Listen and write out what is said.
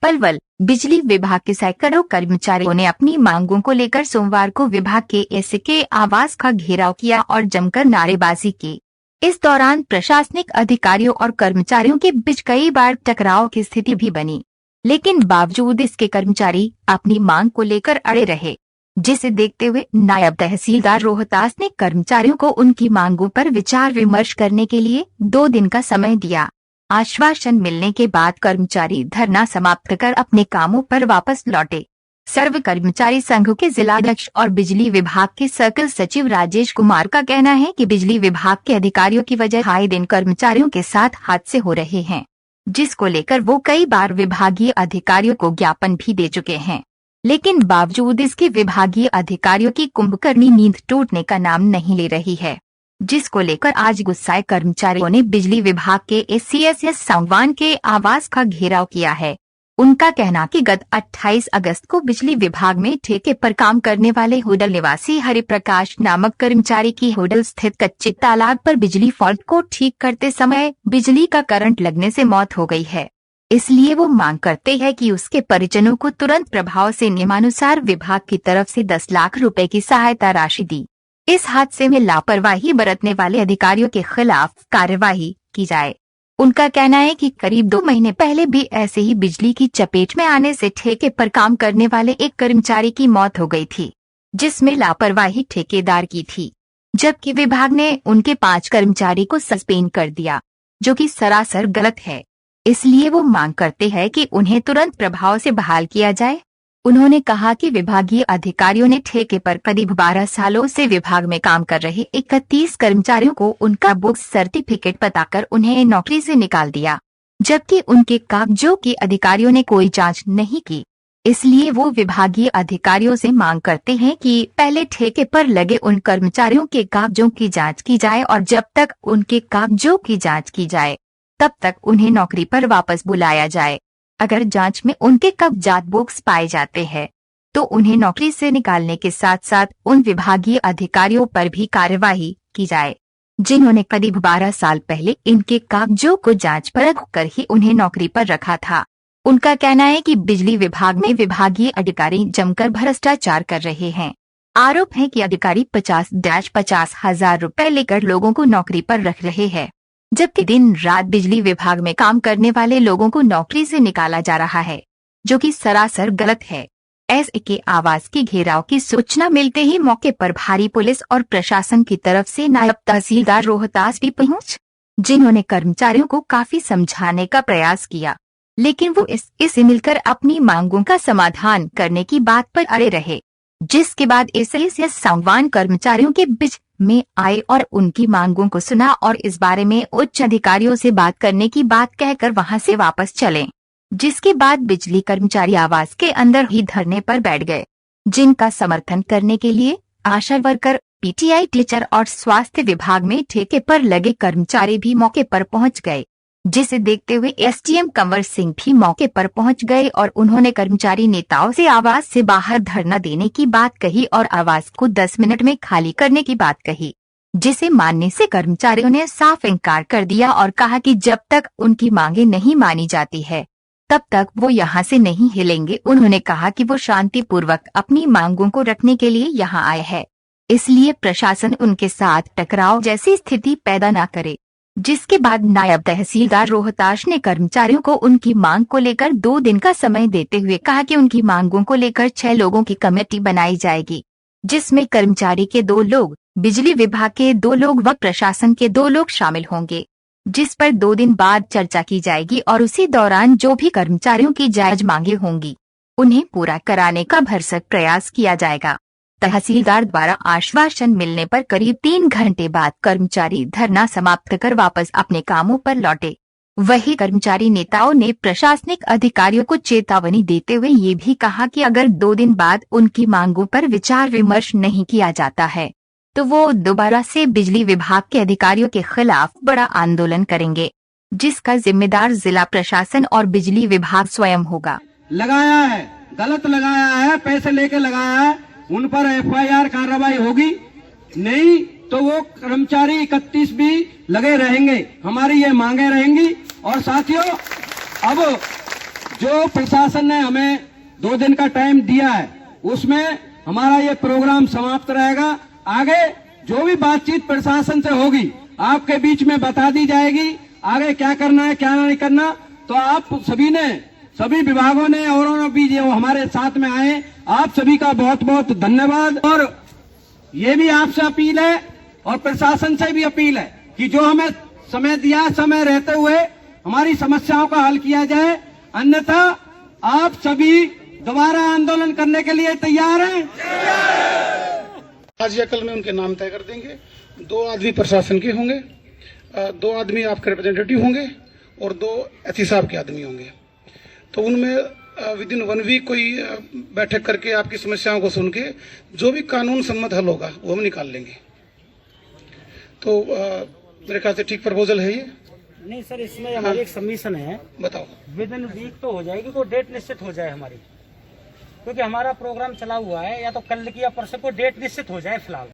पलवल बिजली विभाग के सैकड़ों कर्मचारियों ने अपनी मांगों को लेकर सोमवार को विभाग के एसए के आवास का घेराव किया और जमकर नारेबाजी की। इस दौरान प्रशासनिक अधिकारियों और कर्मचारियों के बीच कई बार टकराव की स्थिति भी बनी, लेकिन बावजूद इसके कर्मचारी अपनी मांग को लेकर अड़े रहे, जिसे देखते हुए नायब तहसीलदार रोहतास ने कर्मचारियों को उनकी मांगों पर विचार विमर्श करने के लिए 2 दिन का समय दिया। आश्वासन मिलने के बाद कर्मचारी धरना समाप्त कर अपने कामों पर वापस लौटे। सर्व कर्मचारी संघ के जिलाध्यक्ष और बिजली विभाग के सर्कल सचिव राजेश कुमार का कहना है कि बिजली विभाग के अधिकारियों की वजह आए दिन कर्मचारियों के साथ हादसे हो रहे हैं, जिसको लेकर वो कई बार विभागीय अधिकारियों को ज्ञापन भी दे चुके हैं, लेकिन बावजूद इसके विभागीय अधिकारियों की कुंभकर्णी नींद टूटने का नाम नहीं ले रही है, जिसको लेकर आज गुस्साए कर्मचारियों ने बिजली विभाग के एससीएसएस सागवान के आवास का घेराव किया है। उनका कहना कि गत 28 अगस्त को बिजली विभाग में ठेके पर काम करने वाले होडल निवासी हरिप्रकाश नामक कर्मचारी की होडल स्थित कच्चे तालाब पर बिजली फॉल्ट को ठीक करते समय बिजली का करंट लगने से मौत हो गई है। इसलिए वो मांग करते हैं कि उसके परिजनों को तुरंत प्रभाव से नियमानुसार विभाग की तरफ से 10 लाख रुपए की सहायता राशि दी। इस हादसे में लापरवाही बरतने वाले अधिकारियों के खिलाफ कार्यवाही की जाए। उनका कहना है कि करीब 2 महीने पहले भी ऐसे ही बिजली की चपेट में आने से ठेके पर काम करने वाले एक कर्मचारी की मौत हो गई थी, जिसमें लापरवाही ठेकेदार की थी, जबकि विभाग ने उनके 5 कर्मचारी को सस्पेंड कर दिया, जो कि सरासर गलत है। इसलिए वो मांग करते हैं कि उन्हें तुरंत प्रभाव से बहाल किया जाए। उन्होंने कहा कि विभागीय अधिकारियों ने ठेके पर करीब 12 सालों से विभाग में काम कर रहे 31 कर्मचारियों को उनका बुक्स सर्टिफिकेट बताकर उन्हें नौकरी से निकाल दिया, जबकि उनके कागजों की अधिकारियों ने कोई जांच नहीं की। इसलिए वो विभागीय अधिकारियों से मांग करते हैं कि पहले ठेके पर लगे उन कर्मचारियों के कागजों की जांच की जाए और जब तक उनके कागजों की जांच की जाए तब तक उन्हें नौकरी पर वापस बुलाया जाए। अगर जांच में उनके कागजात बुक्स पाए जाते हैं तो उन्हें नौकरी से निकालने के साथ साथ उन विभागीय अधिकारियों पर भी कार्यवाही की जाए, जिन्होंने करीब 12 साल पहले इनके कागजों को जांच परख कर ही उन्हें नौकरी पर रखा था। उनका कहना है कि बिजली विभाग में विभागीय अधिकारी जमकर भ्रष्टाचार कर रहे हैं। आरोप है कि अधिकारी 50 हजार रुपए लेकर लोगों को नौकरी पर रख रहे हैं, जबकि दिन रात बिजली विभाग में काम करने वाले लोगों को नौकरी से निकाला जा रहा है, जो कि सरासर गलत है। एसए के आवास की घेराव की सूचना मिलते ही मौके पर भारी पुलिस और प्रशासन की तरफ से नायब तहसीलदार रोहतास भी पहुंच, जिन्होंने कर्मचारियों को काफी समझाने का प्रयास किया, लेकिन वो इसे मिलकर अपनी मांगों का समाधान करने की बात पर अड़े रहे, जिसके बाद एससीएसएस सागवान कर्मचारियों के बीच में आए और उनकी मांगों को सुना और इस बारे में उच्च अधिकारियों से बात करने की बात कहकर वहां से वापस चले, जिसके बाद बिजली कर्मचारी आवास के अंदर ही धरने पर बैठ गए, जिनका समर्थन करने के लिए आशा वर्कर, पीटीआई टीचर और स्वास्थ्य विभाग में ठेके पर लगे कर्मचारी भी मौके पर पहुंच गए, जिसे देखते हुए एसडीएम कंवर सिंह भी मौके पर पहुंच गए और उन्होंने कर्मचारी नेताओं से आवास से बाहर धरना देने की बात कही और आवास को 10 मिनट में खाली करने की बात कही, जिसे मानने से कर्मचारियों ने साफ इनकार कर दिया और कहा कि जब तक उनकी मांगे नहीं मानी जाती है तब तक वो यहाँ से नहीं हिलेंगे। उन्होंने कहा कि वो शांतिपूर्वक अपनी मांगों को रखने के लिए यहाँ आए हैं, इसलिए प्रशासन उनके साथ टकराव जैसी स्थिति पैदा न करे। जिसके बाद नायब तहसीलदार रोहतास ने कर्मचारियों को उनकी मांग को लेकर 2 दिन का समय देते हुए कहा कि उनकी मांगों को लेकर 6 लोगों की कमेटी बनाई जाएगी, जिसमें कर्मचारी के 2 लोग, बिजली विभाग के 2 लोग व प्रशासन के 2 लोग शामिल होंगे, जिस पर 2 दिन बाद चर्चा की जाएगी और उसी दौरान जो भी कर्मचारियों की जायज मांगे होंगी उन्हें पूरा कराने का भरसक प्रयास किया जाएगा। तहसीलदार द्वारा आश्वासन मिलने पर करीब 3 घंटे बाद कर्मचारी धरना समाप्त कर वापस अपने कामों पर लौटे। वही कर्मचारी नेताओं ने प्रशासनिक अधिकारियों को चेतावनी देते हुए ये भी कहा कि अगर 2 दिन बाद उनकी मांगों पर विचार विमर्श नहीं किया जाता है तो वो दोबारा से बिजली विभाग के अधिकारियों के खिलाफ बड़ा आंदोलन करेंगे, जिसका जिम्मेदार जिला प्रशासन और बिजली विभाग स्वयं होगा। लगाया है, गलत लगाया है, पैसे लेके लगाया है, उन पर एफआईआर कार्रवाई होगी, नहीं तो वो कर्मचारी 31 भी लगे रहेंगे, हमारी ये मांगे रहेंगी। और साथियों, अब जो प्रशासन ने हमें 2 दिन का टाइम दिया है उसमें हमारा ये प्रोग्राम समाप्त रहेगा। आगे जो भी बातचीत प्रशासन से होगी आपके बीच में बता दी जाएगी। आगे क्या करना है क्या नहीं करना, तो आप सभी ने, सभी विभागों ने और भी जो हमारे साथ में आए, आप सभी का बहुत बहुत धन्यवाद। और ये भी आपसे अपील है और प्रशासन से भी अपील है कि जो हमें समय दिया, समय रहते हुए हमारी समस्याओं का हल किया जाए, अन्यथा आप सभी दोबारा आंदोलन करने के लिए तैयार हैं। आज या कल में उनके नाम तय कर देंगे। 2 आदमी प्रशासन के होंगे, 2 आदमी आपके रिप्रेजेंटेटिव होंगे और 2 एसपी साहब के आदमी होंगे। तो उनमें विद इन 1 वीक कोई बैठक करके आपकी समस्याओं को सुन के जो भी कानून सम्मत हल होगा वो हम निकाल लेंगे। तो मेरे ख्याल से ठीक प्रपोजल है ये। नहीं सर, इसमें हमारी एक सबमिशन है। बताओ। विद इन वीक तो हो जाएगी, कोई डेट निश्चित हो जाए हमारी, क्योंकि हमारा प्रोग्राम चला हुआ है, या तो कल की या परसों को डेट निश्चित हो जाए फिलहाल।